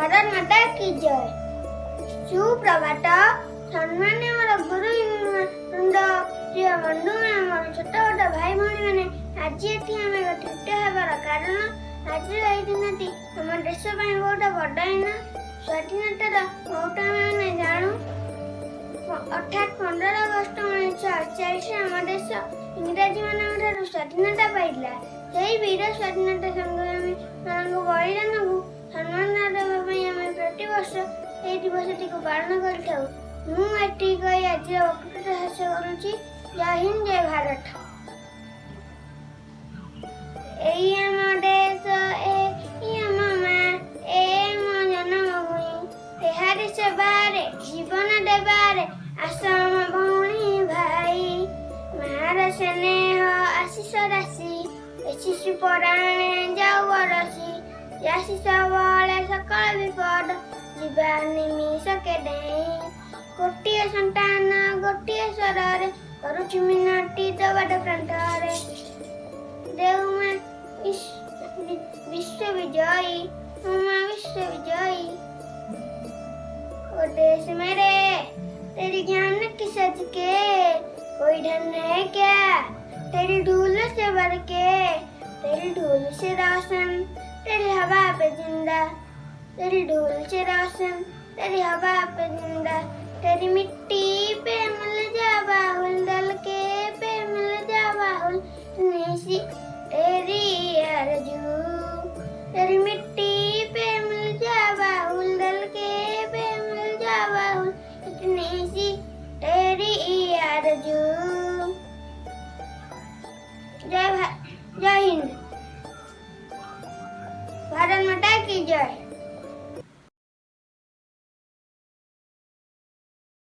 भारत माता की जय। सुप्रभात सम्मान्य मोर गुरु वृंद प्रिय बंधु मोर छोट छोट भाई भाई मैंने आज ये आम एकत्रित होबार कारण आज ये दिन आम देश बहुत बड़ दिन स्वाधीनतार बहुत आम जानू अर्थात 15 अगस्त 1948 आम देश इंग्राजी मान स्वाधीनता पाइला। यही वीर स्वाधीनता संग्रामी बलिदान को सम्मान देवाई आम प्रति वर्ष ये दिवस को पालन कर मुझे आज वक्तृता शेष करुँच। जय हिंद जय भारत। आम देश आम माँ मो जन्मभूमि एहारी सेवारे जीवन देवारे आसाम भौणी भाई मार स्नेह आशीष राशि शिशु पराणे जाऊ बरसी यासी सबले सकल विपद जीवा निमिषके देई गोटिए संतान गोटिए स्वरे करुछु मिनटी दबाट प्रांतरे देउमा विश्व विजयी उमा विश्व विजयी। ओ देश मेरे तेरी ज्ञान की सज के कोई ढंग है क्या तेरी धूल से भर के तेरी धूल से रोशन तेरी हवा पे जिंदा तेरी धूल से रोशन तेरी हवा पे जिंदा तेरी मिट्टी पे मिल जा बाहुल दल के पे मिल जा बाहुल निशी तेरी आरज़ू तेरी मिट्टी पे मिल जा बाहुल दल के पे मिल जा बाहुल इतनी सी तेरी आरज़ू। जय हिंद। भारत माता की जय।